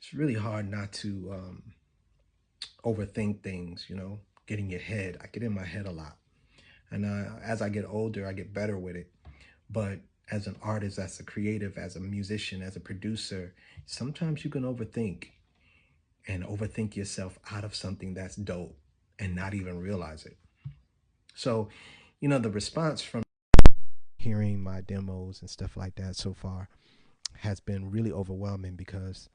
it's really hard not to overthink things, get in your head. I get in my head a lot. And as I get older, I get better with it. But as an artist, as a creative, as a musician, as a producer, sometimes you can overthink and overthink yourself out of something that's dope and not even realize it. So, the response from hearing my demos and stuff like that so far has been really overwhelming because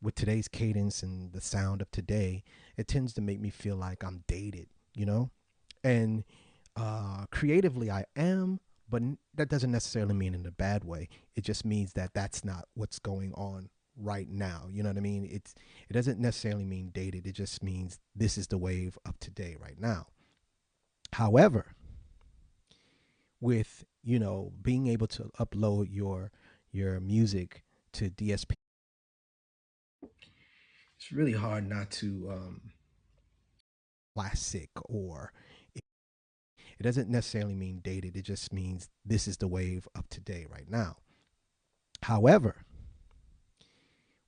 with today's cadence and the sound of today, it tends to make me feel like I'm dated, And creatively, I am, but that doesn't necessarily mean in a bad way. It just means that that's not what's going on right now. You know what I mean? It doesn't necessarily mean dated. It just means this is the wave of today right now. However, with being able to upload your music to DSP, it's really hard not to classic, or it doesn't necessarily mean dated. It just means this is the wave of today right now. However,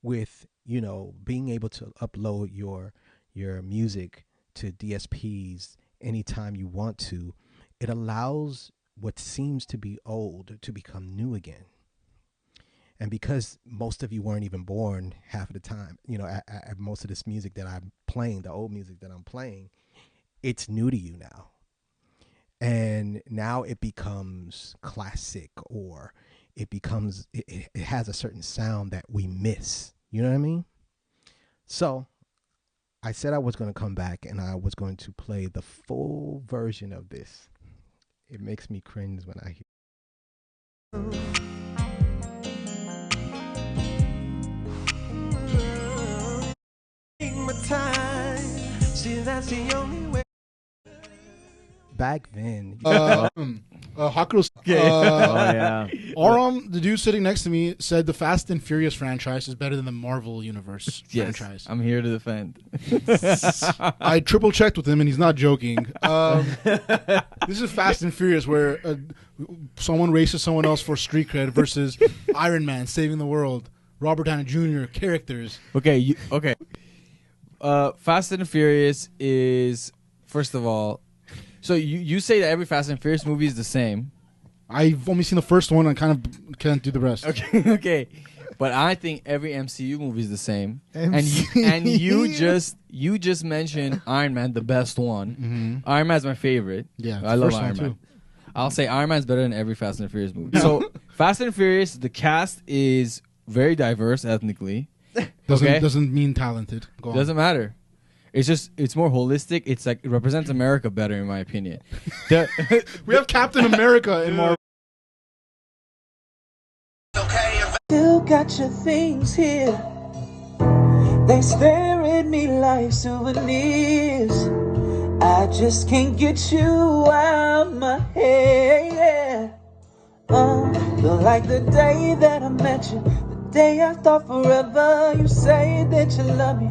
with being able to upload your music to DSPs anytime you want to, it allows what seems to be old to become new again. And because most of you weren't even born half of the time, at most of this music that I'm playing, the old music that I'm playing, it's new to you now. And now it becomes classic, or it has a certain sound that we miss. You know what I mean? So I said I was going to come back and I was going to play the full version of this. It makes me cringe when I hear. My time, see, that's the only way. Back then, Hakuro's, yeah. Aram, the dude sitting next to me, said the Fast and Furious franchise is better than the Marvel Universe Yes, franchise. I'm here to defend. I triple checked with him, and he's not joking. This is Fast and Furious, where someone races someone else for street cred versus Iron Man saving the world. Robert Downey Jr. characters. Okay. Fast and Furious is, first of all, so you say that every Fast and Furious movie is the same. I've only seen the first one. I kind of can't do the rest. Okay. But I think every MCU movie is the same. And you just mentioned Iron Man, the best one. Mm-hmm. Iron Man's my favorite. Yeah, I love first one Iron Man. too. I'll say Iron Man's better than every Fast and Furious movie. So Fast and Furious, the cast is very diverse ethnically. Doesn't mean talented. Go on. Doesn't matter. It's more holistic. It's like it represents America better, in my opinion. We have Captain America in Marvel. Still got your things here. They stare at me like souvenirs. I just can't get you out my head. Feel like the day that I met you, the day I thought forever. You say that you love me,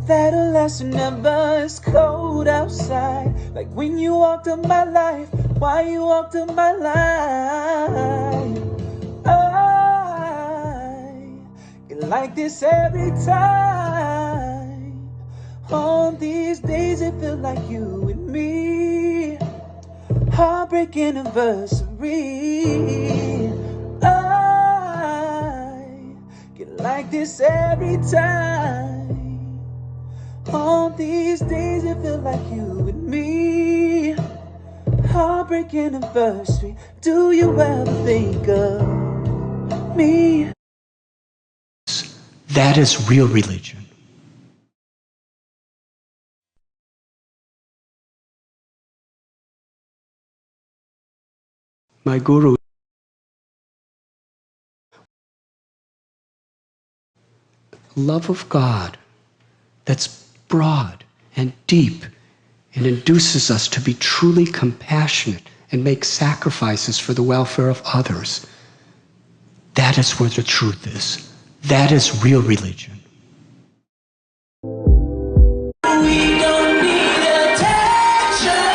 that'll last forever. It's cold outside, like when you walked in my life. Why you walked in my life? I get like this every time. On these days it feels like you and me. Heartbreak anniversary. I get like this every time. On these days it feels like you and me. Heartbreak anniversary. Do you ever think of me? That is real religion. My guru, love of God that's broad and deep and induces us to be truly compassionate and make sacrifices for the welfare of others. That is where the truth is. That is real religion. We don't need attention.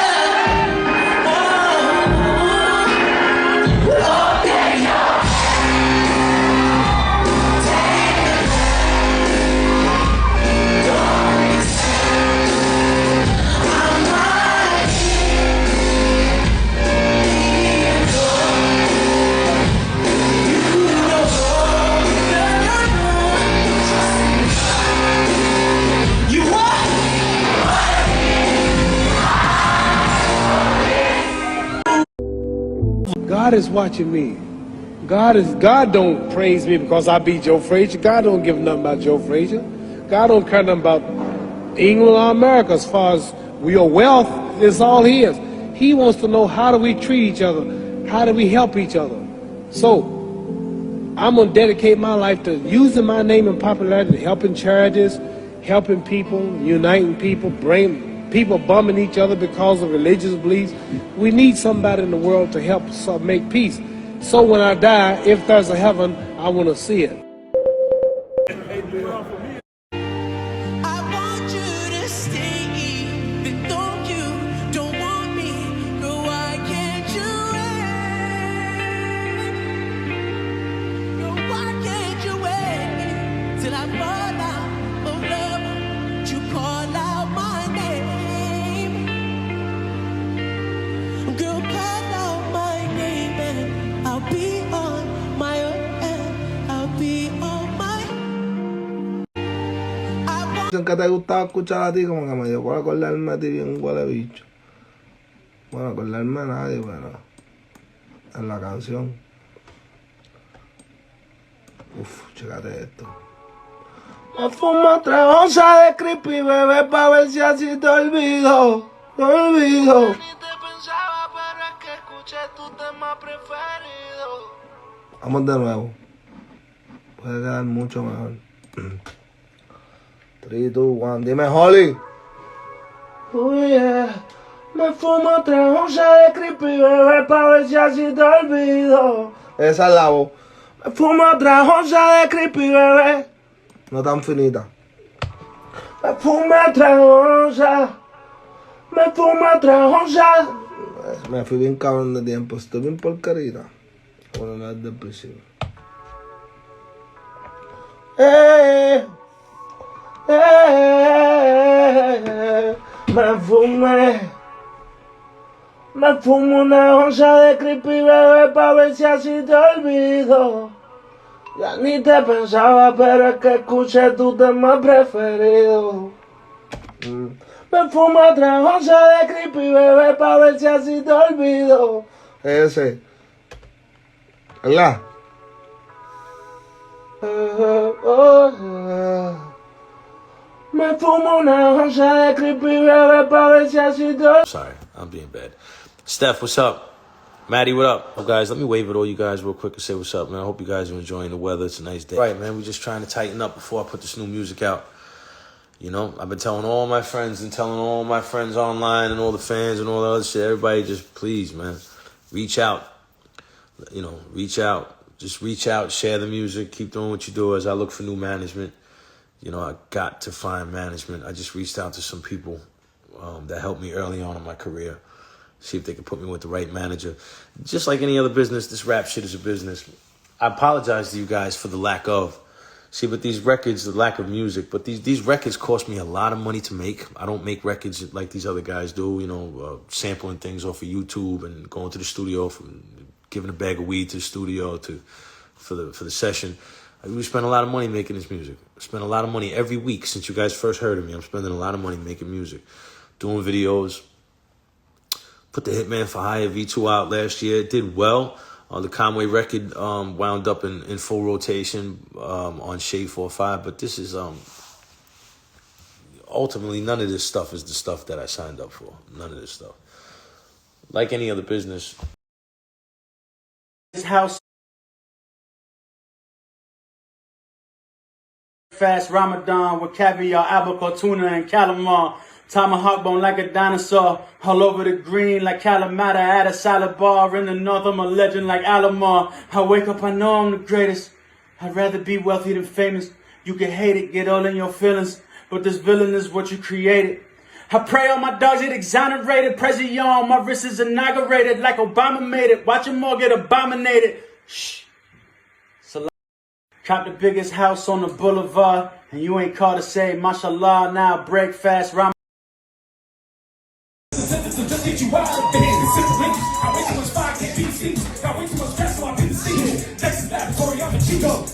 God is watching me. God don't praise me because I beat Joe Frazier. God don't give nothing about Joe Frazier. God don't care nothing about England or America as far as your wealth is all his. He wants to know, how do we treat each other? How do we help each other? So I'm gonna dedicate my life to using my name and popularity, helping charities, helping people, uniting people, bring people bumming each other because of religious beliefs. We need somebody in the world to help us make peace. So when I die, if there's a heaven, I want to see it. Que te gustaba escuchar a ti, como que me dio por acordarme a ti bien huele bicho. Bueno, acordarme a nadie, pero en la canción. Uf, chécate esto. Me fumo 3 onzas de creepy, bebé, pa' ver si así te olvido. Te olvido. Ni te pensaba, pero es que escuché tu tema preferido. Vamos de nuevo. Puede quedar mucho mejor. 3, 2, 1, dime Holly. Oh yeah. Me fumo 3 onzas de creepy, bebé, pa' ver si así te olvido. Esa es la voz. Me fumo 3 onzas de creepy, bebé. No tan finita. Me fumo 3 onzas. Me fumo 3 onzas. Me fui bien cabrón de tiempo. Estoy bien porquerita. Bueno, no es del principio. Me fumo una onza de creepy, bebé, pa' ver si así te olvido. Ya ni te pensaba, pero es que escuché tu tema preferido. Me fumo 3 onzas de creepy, bebé, pa' ver si así te olvido. Ese. ¿Verdad? Me fumo una onza de creepy, bebé, pa' ver si así te olvido. Sorry, I'm being bad. Steph, what's up? Maddie, what up? Oh, guys, let me wave at all you guys real quick and say what's up, man. I hope you guys are enjoying the weather. It's a nice day. Right, man, we're just trying to tighten up before I put this new music out. You know, I've been telling all my friends and telling all my friends online and all the fans and all the other shit. Everybody just, please, man, reach out. You know, reach out. Just reach out, share the music, keep doing what you do as I look for new management. You know, I got to find management. I just reached out to some people that helped me early on in my career. See if they could put me with the right manager. Just like any other business, this rap shit is a business. I apologize to you guys for the lack of. See, but these records, the lack of music, but these records cost me a lot of money to make. I don't make records like these other guys do, you know, sampling things off of YouTube and going to the studio, giving a bag of weed to the studio for the session. We spend a lot of money making this music. I spend a lot of money every week since you guys first heard of me. I'm spending a lot of money making music, doing videos. Put the Hitman for Hire V2 out last year. It did well. The Conway record wound up in full rotation on Shade 4-5. But this is ultimately none of this stuff is the stuff that I signed up for. None of this stuff. Like any other business. This house. Fast Ramadan with caviar, albacore, tuna, and calamar. Tomahawk bone like a dinosaur. All over the green like Calamata at a salad bar. In the north, I'm a legend like Alomar. I wake up, I know I'm the greatest. I'd rather be wealthy than famous. You can hate it, get all in your feelings. But this villain is what you created. I pray all my dogs get exonerated. President, my wrist is inaugurated like Obama made it. Watch them all get abominated. Shh. Cop the biggest house on the boulevard. And you ain't called to say, mashallah, now break fast.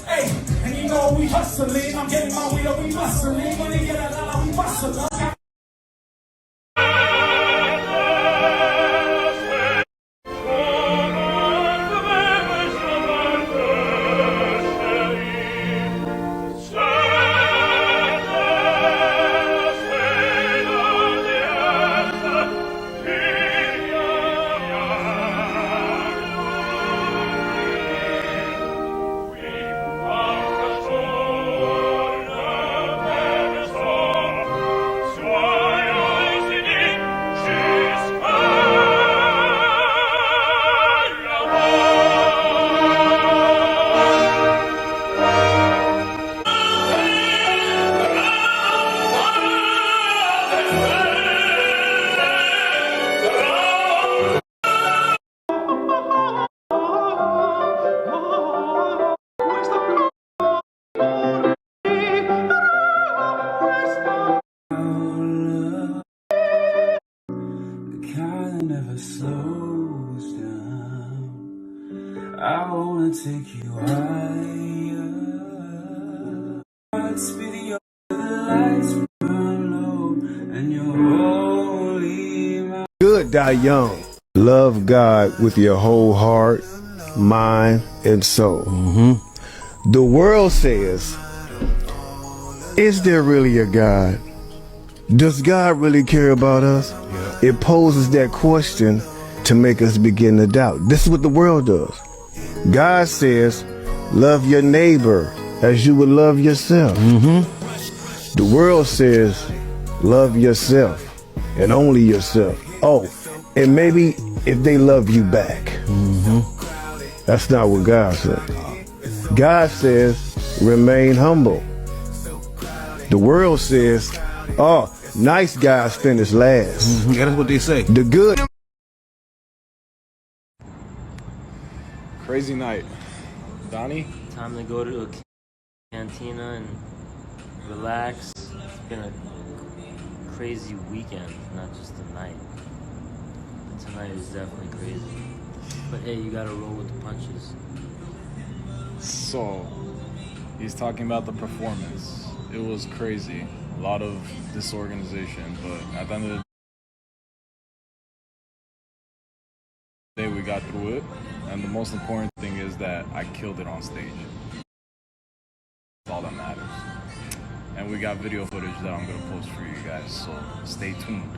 Hey, and you know we hustling. I'm getting my way up, we hustling. When they get a dollar, we hustling. God's video, the lights burn low, and you're holy. Good die young. Love God with your whole heart, mind, and soul. The world says, is there really a God? Does God really care about us? It poses that question to make us begin to doubt. This is what the world does. God says, love your neighbor as you would love yourself. The world says, love yourself and only yourself. Oh, and maybe if they love you back. That's not what God says. God says, remain humble. The world says, oh, nice guys finish last. Yeah, that's what they say. The good. Crazy night. Donnie? Time to go to a cantina and relax. It's been a crazy weekend, not just a night. But tonight is definitely crazy. But hey, you gotta roll with the punches. So, he's talking about the performance. It was crazy. A lot of disorganization, but at the end of the day, we got through it. And the most important thing is that I killed it on stage. That's all that matters. And we got video footage that I'm gonna post for you guys, so stay tuned.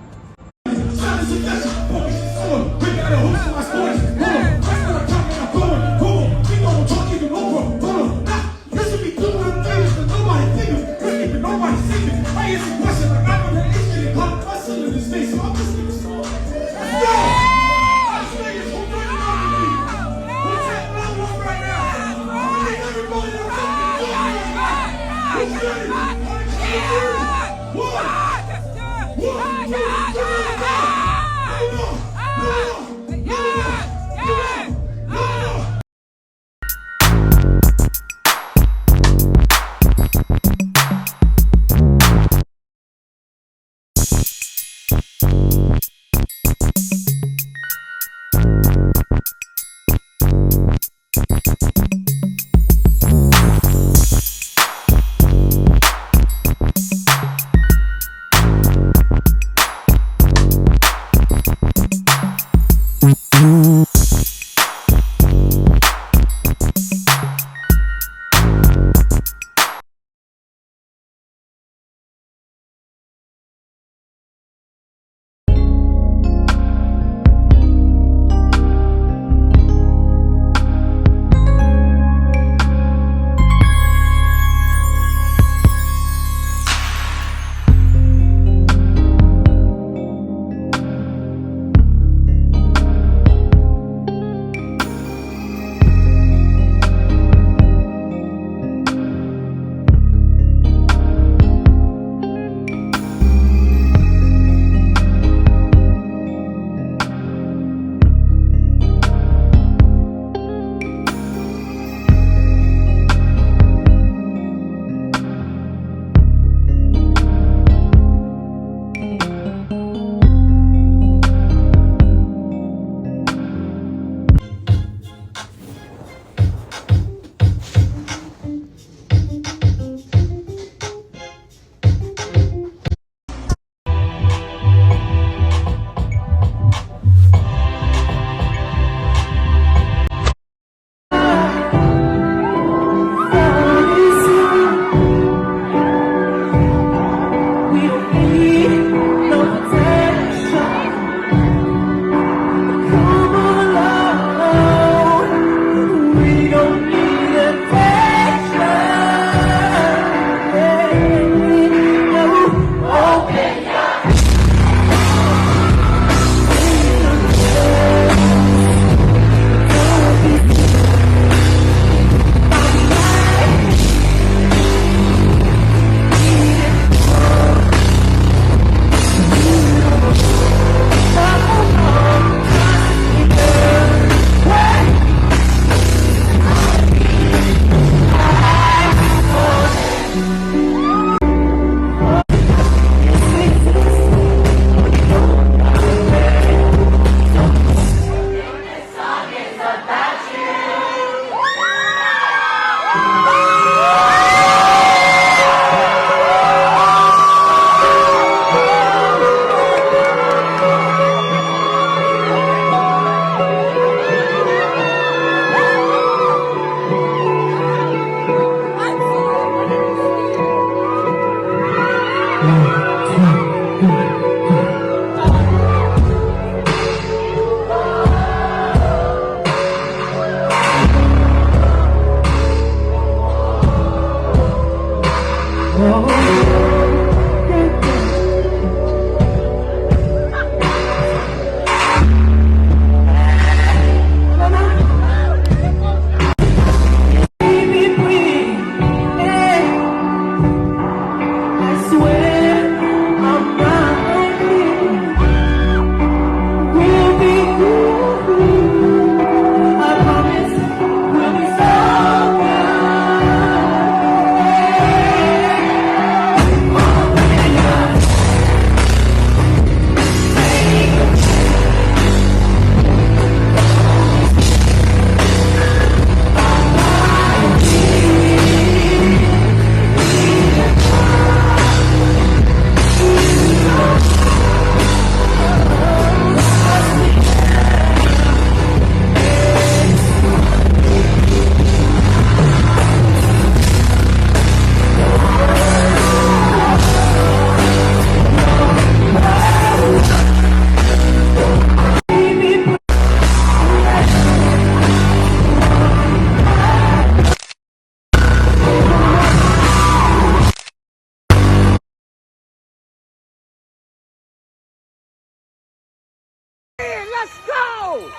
Let's go!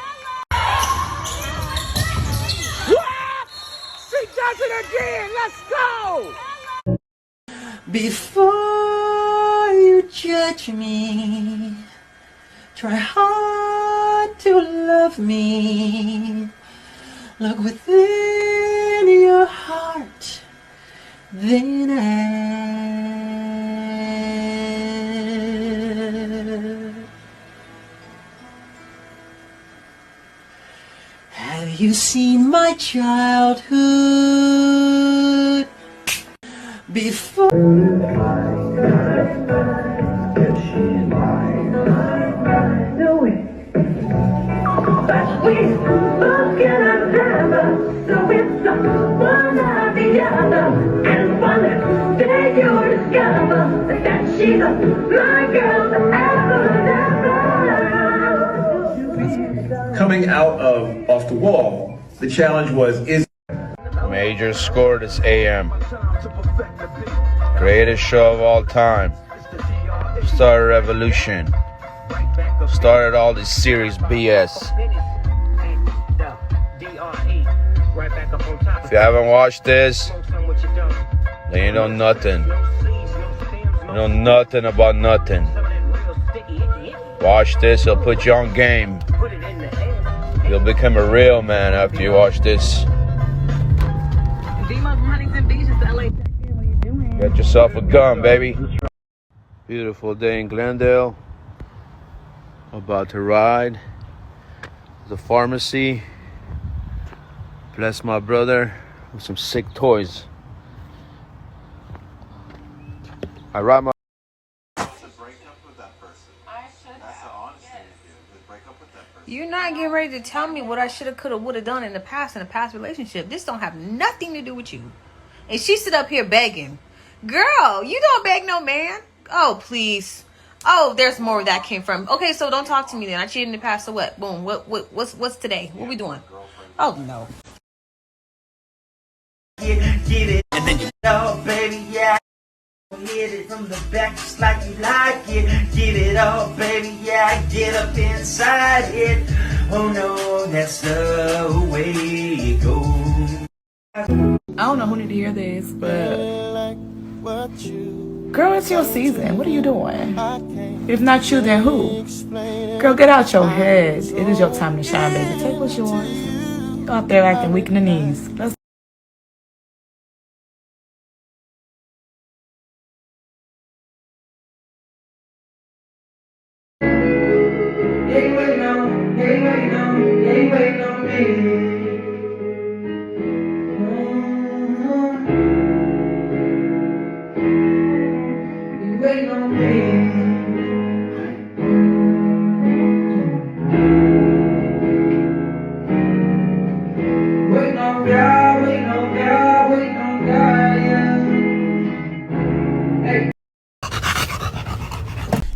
She does it again! Let's go! Before you judge me, try hard to love me. Look within your heart, then have you seen my childhood before? Coming out of Off the Wall, the challenge was Major scored this AM. Greatest show of all time. Started a revolution. Started all this serious BS. If you haven't watched this, then you know nothing. You know nothing about nothing. Watch this, it'll put you on game. You'll become a real man after you watch this. Get yourself a gun, baby. Beautiful day in Glendale. About to ride the pharmacy. Bless my brother with some sick toys. I ride my. You're not getting ready to tell me what I should have, could have, would have done in a past relationship. This don't have nothing to do with you. And she sit up here begging. Girl, you don't beg no man. Oh, please. Oh, there's more where that came from. Okay, so don't talk to me then. I cheated in the past, so what? Boom. What's today? What we doing? Oh, no. Get it, and then you know, baby, yeah. Hit it from the back just like you like it. Get it all, baby, yeah. Get up inside it. Oh no, that's the way it goes. I don't know who need to hear this, but girl, it's your season. What are you doing? If not you, then who? Girl, get out your head. It is your time to shine, baby. Take what's yours. Go out there acting weak in the knees. Let's Waiting on God.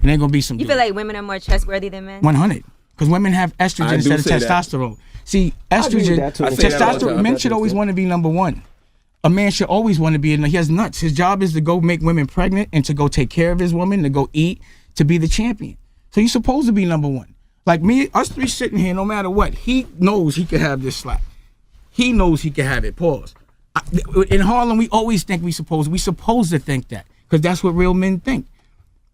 and they're gonna be some. You feel like women are more trustworthy than men? 100, because women have estrogen instead of testosterone. See, estrogen, testosterone. Men should always want to be number one. A man should always want to be in. He has nuts. His job is to go make women pregnant and to go take care of his woman, to go eat, to be the champion. So you're supposed to be number one. Like me, us three sitting here, no matter what, he knows he can have this slap. He knows he can have it. Pause. In Harlem, we always think we supposed to think that, because that's what real men think.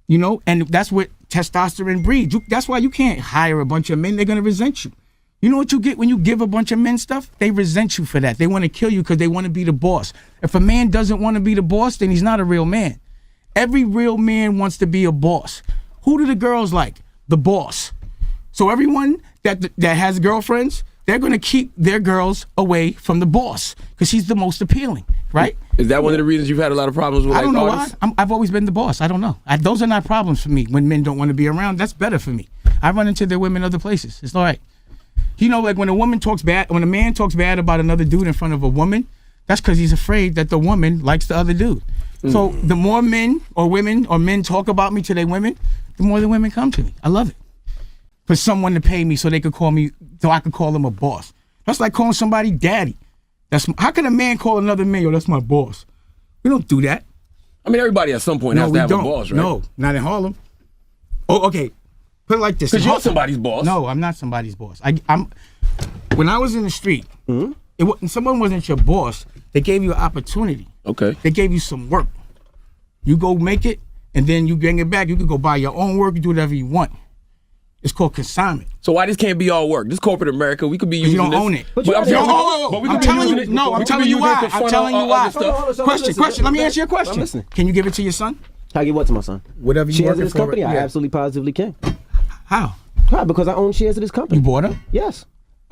You know, and that's what testosterone breeds. That's why you can't hire a bunch of men. They're gonna resent you. You know what you get when you give a bunch of men stuff? They resent you for that. They want to kill you because they want to be the boss. If a man doesn't want to be the boss, then he's not a real man. Every real man wants to be a boss. Who do the girls like? The boss. So everyone that has girlfriends, they're going to keep their girls away from the boss because he's the most appealing, right? Is that one of the reasons you've had a lot of problems with I don't know artists? why. I've always been the boss. I don't know. Those are not problems for me. When men don't want to be around, that's better for me. I run into their women other places. It's all right. You know, like when a man talks bad about another dude in front of a woman, that's because he's afraid that the woman likes the other dude. So the more men or women or men talk about me to their women, the more the women come to me. I love it. For someone to pay me so they could call me, so I could call them a boss. That's like calling somebody daddy. How can a man call another man, yo, that's my boss? We don't do that. I mean, everybody at some point has to have a boss, right? No, not in Harlem. Oh, okay. Put it like this. Because you're somebody's boss. No, I'm not somebody's boss. When I was in the street, someone wasn't your boss. They gave you an opportunity. Okay. They gave you some work. You go make it, and then you bring it back. You can go buy your own work. You do whatever you want. It's called consignment. So why this can't be all work? This corporate America, we could be using you don't this. own it. But I'm telling you, I'm telling you why. I'm telling you why. Question. Let me answer your question. I'm listening. Can you give it to your son? Can I give what to my son? Whatever you shares working of this for. company, I Yeah. absolutely positively can. How? How? Because I own shares of this company. You bought them? Yes.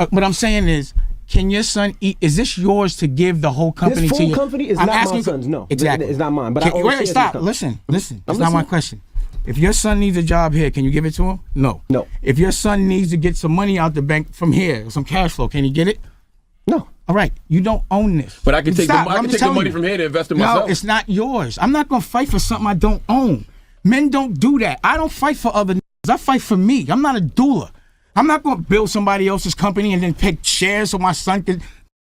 What I'm saying is, can your son eat? Is this yours to give the whole company This to full you? company is not my son's. No, Exactly. It's not mine. But I own shares of this stop. company. Listen. I'm That's not listening. my question. If your son needs a job here, can you give it to him? No. No. If your son needs to get some money out the bank from here, some cash flow, can he get it? No. All right. You don't own this. But I can take Stop. the money from here to invest in myself. No, it's not yours. I'm not going to fight for something I don't own. Men don't do that. I don't fight for other niggas. I fight for me. I'm not a doula. I'm not going to build somebody else's company and then pick shares so my son can...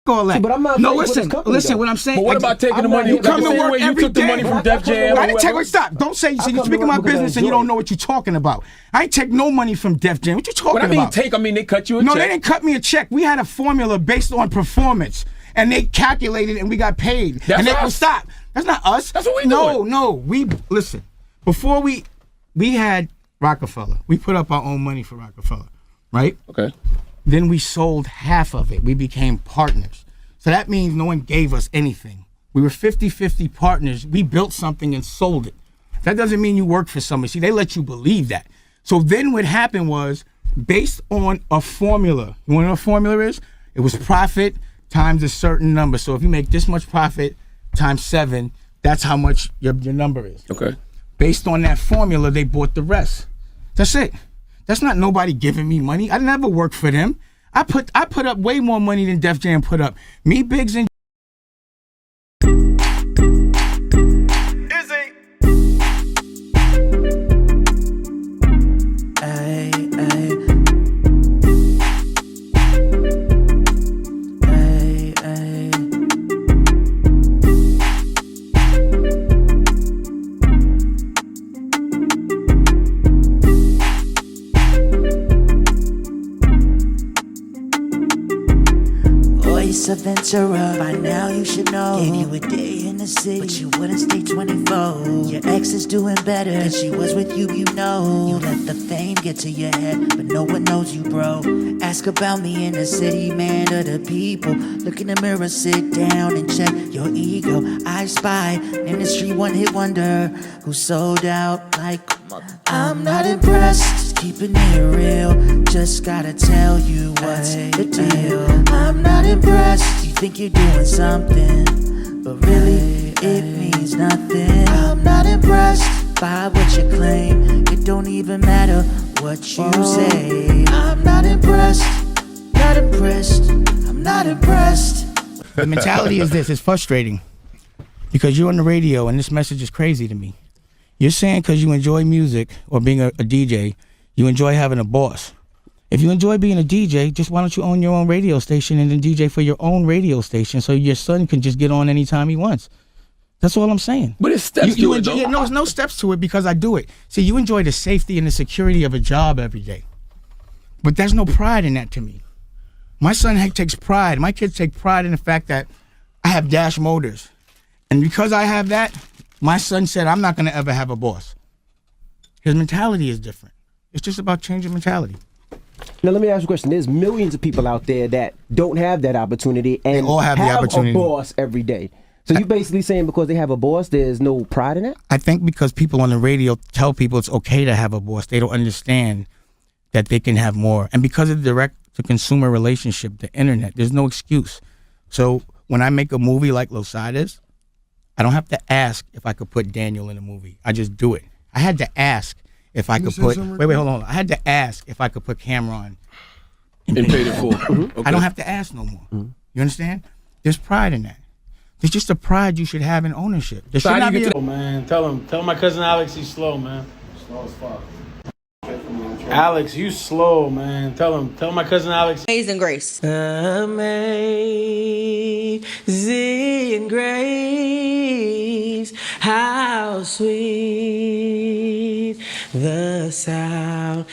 All that. See, but I'm not no, fighting for listen, this company, listen. though. What I'm saying. But what about taking the money? You come to Like the same work way you every took the day. money from Def Jam. I didn't take. Stop. Don't say. See, you're speaking my business and you don't know what you're talking about. I ain't take no money from Def Jam. What you talking When I mean about? take, I mean they cut you a check. No, they didn't cut me a check. We had a formula based on performance, and they calculated, and we got paid. That's us. Stop. That's not us. That's what we doing. No. We listen. Before we had Rockefeller. We put up our own money for Rockefeller, right? Okay. Then we sold half of it. We became partners. So that means no one gave us anything. We were 50-50 partners. We built something and sold it. That doesn't mean you work for somebody. See, they let you believe that. So then what happened was, based on a formula, you want to know what a formula is? It was profit times a certain number. So if you make this much profit times 7, that's how much your number is. Okay. Based on that formula, they bought the rest. That's it. That's not nobody giving me money. I never worked for them. I put up way more money than Def Jam put up. Me, Biggs, and Voice of Ventura, by now you should know. Gave you a day in the city, but you wouldn't stay 24. Your ex is doing better than she was with you, you know. You let the fame get to your head, but no one knows you, bro. Ask about me in the city, man, to the people. Look in the mirror, sit down and check your ego. I spy, industry one-hit wonder, who sold out like I'm not impressed, keeping it real. Just gotta tell you what's the deal. I'm not impressed, you think you're doing something, but really it means nothing. I'm not impressed by what you claim. It don't even matter what you say. I'm not impressed, not impressed. I'm not impressed. the mentality is this. It's frustrating because you're on the radio and this message is crazy to me. You're saying because you enjoy music or being a DJ, you enjoy having a boss. If you enjoy being a DJ, just why don't you own your own radio station and then DJ for your own radio station so your son can just get on anytime he wants? That's all I'm saying. But it's steps to it, though. No, there's no steps to it because I do it. See, you enjoy the safety and the security of a job every day. But there's no pride in that to me. My son takes pride. My kids take pride in the fact that I have Dash Motors. And because I have that, my son said, I'm not going to ever have a boss. His mentality is different. It's just about changing mentality. Now let me ask you a question. There's millions of people out there that don't have that opportunity and they all have the opportunity. A boss every day. So you're basically saying because they have a boss, there's no pride in it? I think because people on the radio tell people it's okay to have a boss, they don't understand that they can have more. And because of the direct-to-consumer relationship, the internet, there's no excuse. So when I make a movie like Losades, I don't have to ask if I could put Daniel in a movie. I just do it. I had to ask if I could put... Wait, hold on. I had to ask if I could put Cameron and paid it for. Okay. I don't have to ask no more. You understand? There's pride in that. There's just a pride you should have in ownership. There should not be man. Tell my cousin Alex he's slow, man. Slow as fuck. Alex, you slow, man. Tell my cousin Alex. Amazing Grace. Amazing Grace, how sweet the sound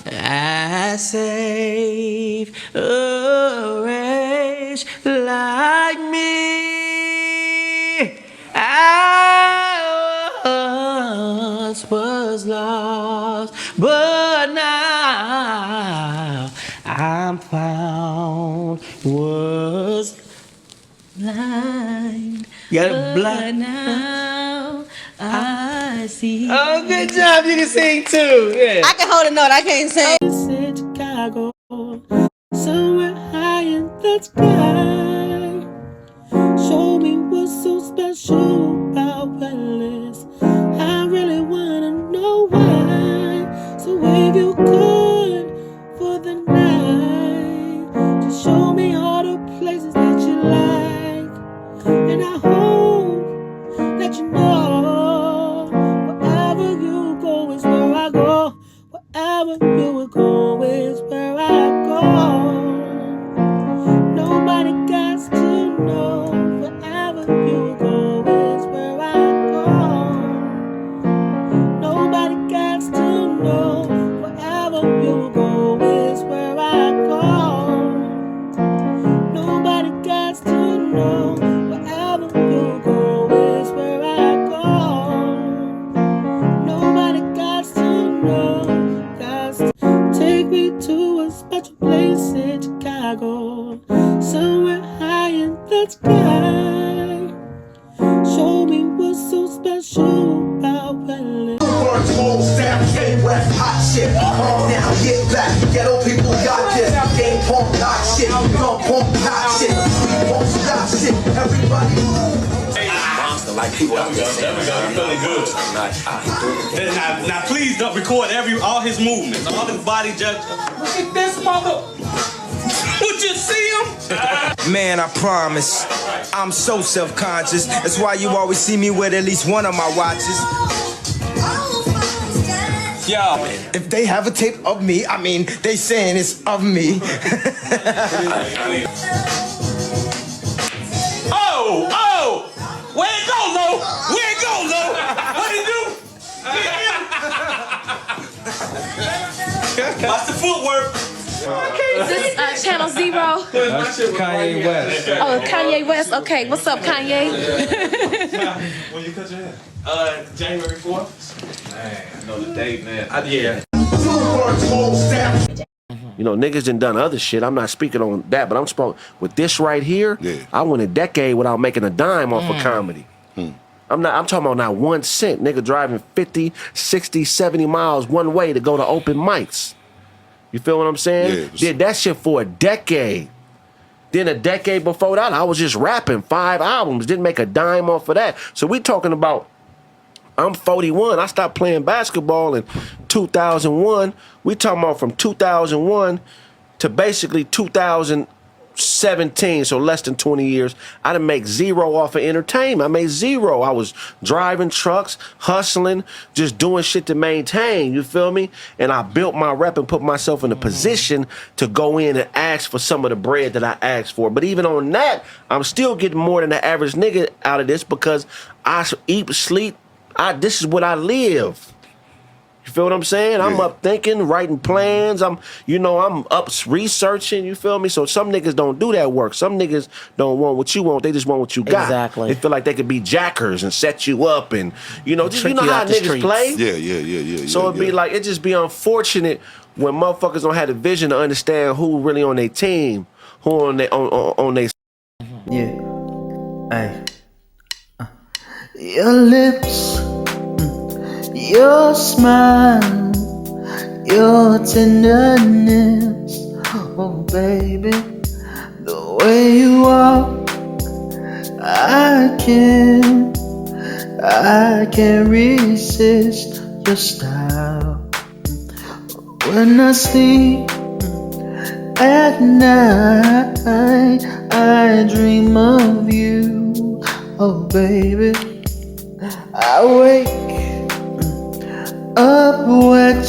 I saved a wretch like me. I once was lost, but now I'm found. Was blind, but now I see. Oh, good job! You can sing too. Yeah. I can hold a note. I can't sing. In Chicago, somewhere high in the sky. Show me what's so special about Willis. I really wanna know why. So if you could for the night, just show me all the places that you like. And I hope that you know wherever you go is where I go. Wherever you will go is where I go. Nobody got to know. Wherever you go is where I go. Nobody got to know. Wherever you go is where I go. Nobody got to know. Wherever you go is where I go. Nobody got to know. Got to take me to a special place in Chicago, somewhere high in the sky. Show me what's so special about Willis. Burns, old staff, game west, hot shit. Calm down, get back. Ghetto people got this. Game pump, hot shit. Gun pump, hot shit. We won't stop shit. Everybody move. Monster like people out there. There we go. You're feeling good. Now, please don't record all his movements, all his body gestures. Look at this mother. Would you see him? Man, I promise, I'm so self-conscious. That's why you always see me with at least one of my watches. Yo, if they have a tape of me, I mean, they saying it's of me. Oh, where it go, Lo? Where it go, Lo? What it do? Watch the footwork. This is Channel Zero. That's Kanye West. Oh, Kanye West. Okay, what's up, Kanye? When you cut your hair? January 4th. Man, I know the date, man. You know, niggas done other shit. I'm not speaking on that, but I'm speaking with this right here. Yeah. I went a decade without making a dime off of comedy. I'm talking about not 1 cent. Nigga driving 50, 60, 70 miles one way to go to open mics. You feel what I'm saying? Yeah, did that shit for a decade. Then a decade before that, I was just rapping 5 albums. Didn't make a dime off of that. So we talking about, I'm 41. I stopped playing basketball in 2001. We talking about from 2001 to basically 2000, 17, so less than 20 years, I didn't make zero off of entertainment. I made zero. I was driving trucks, hustling, just doing shit to maintain, you feel me? And I built my rep and put myself in a position to go in and ask for some of the bread that I asked for. But even on that, I'm still getting more than the average nigga out of this because I eat, sleep, this is what I live. You feel what I'm saying? I'm up thinking, writing plans. I'm up researching. You feel me? So some niggas don't do that work. Some niggas don't want what you want. They just want what you got. Exactly. They feel like they could be jackers and set you up and just you know how niggas play. Yeah. So it'd be like it just be unfortunate when motherfuckers don't have the vision to understand who really on their team, who on their. Yeah. Hey. Your lips, your smile, your tenderness, oh baby, the way you walk, I can't resist your style. When I sleep at night, I dream of you, oh baby. I wake up wet,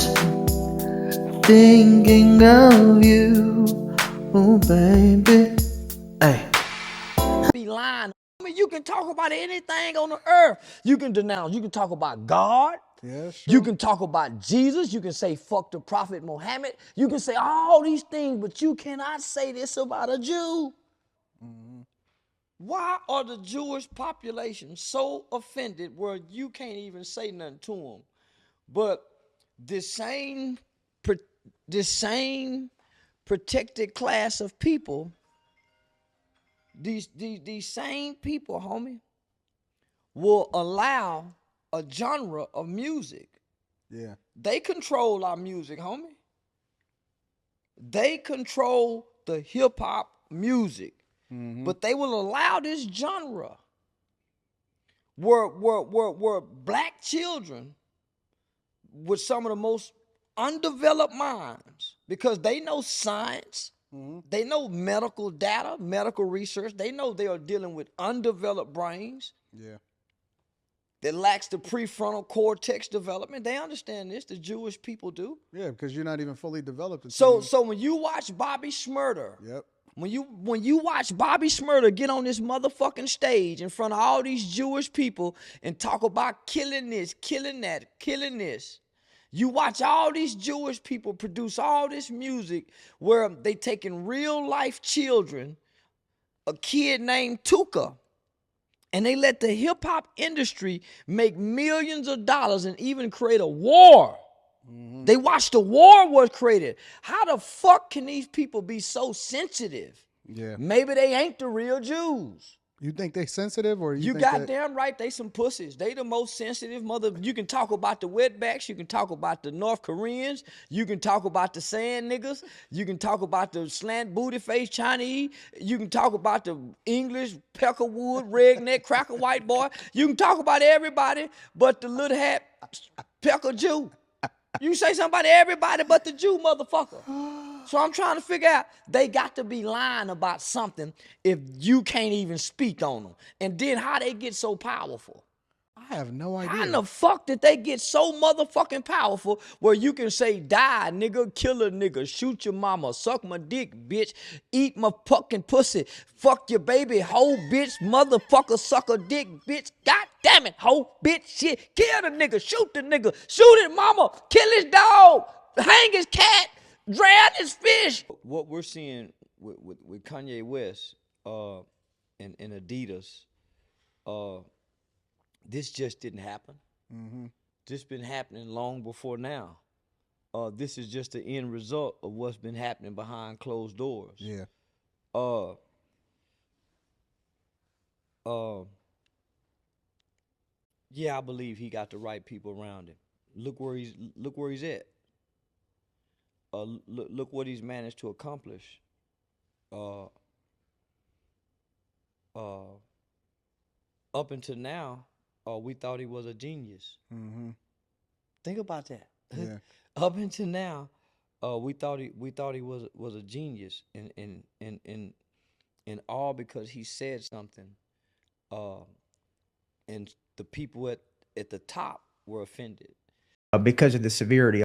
thinking of you, oh baby. Hey. Be lying. I mean, you can talk about anything on the earth. You can denounce. You can talk about God. You can talk about Jesus. You can say fuck the Prophet Muhammad. You can say all these things, but you cannot say this about a Jew. Why are the Jewish population so offended where you can't even say nothing to them? But this same protected class of people, these same people, homie, will allow a genre of music. Yeah. They control our music, homie. They control the hip hop music. But they will allow this genre where black children with some of the most undeveloped minds, because they know science, they know medical data, medical research, they know they are dealing with undeveloped brains. Yeah. That lacks the prefrontal cortex development. They understand this. The Jewish people do. Yeah, because you're not even fully developed. So when you watch Bobby Shmurda, when you watch Bobby Shmurda get on this motherfucking stage in front of all these Jewish people and talk about killing this, killing that, killing this, you watch all these Jewish people produce all this music where they taking real life children, a kid named Tuka, and they let the hip hop industry make millions of dollars and even create a war. They watched the war was created. How the fuck can these people be so sensitive? Yeah. Maybe they ain't the real Jews. You think they sensitive, or You think goddamn right, they some pussies. They the most sensitive mother. You can talk about the wetbacks. You can talk about the North Koreans. You can talk about the sand niggas. You can talk about the slant booty face Chinese. You can talk about the English peckerwood redneck cracker white boy. You can talk about everybody but the little hat pecker Jew. You say something about everybody but the Jew, motherfucker. So I'm trying to figure out, they got to be lying about something if you can't even speak on them. And then how they get so powerful. I have no idea. How in the fuck did they get so motherfucking powerful where you can say, die, nigga, kill a nigga, shoot your mama, suck my dick, bitch, eat my fucking pussy, fuck your baby, hoe, bitch, motherfucker, suck a dick, bitch, god damn it, hoe, bitch, shit, kill the nigga, shoot it, mama, kill his dog, hang his cat, drown his fish. What we're seeing with Kanye West and Adidas, this just didn't happen. This been happening long before now. This is just the end result of what's been happening behind closed doors. Yeah. Yeah, I believe he got the right people around him. Look where he's at. Look what he's managed to accomplish. Up until now, we thought he was a genius. Think about that. Yeah. Up until now, we thought he was a genius, and and all because he said something, and the people at the top were offended. Because of the severity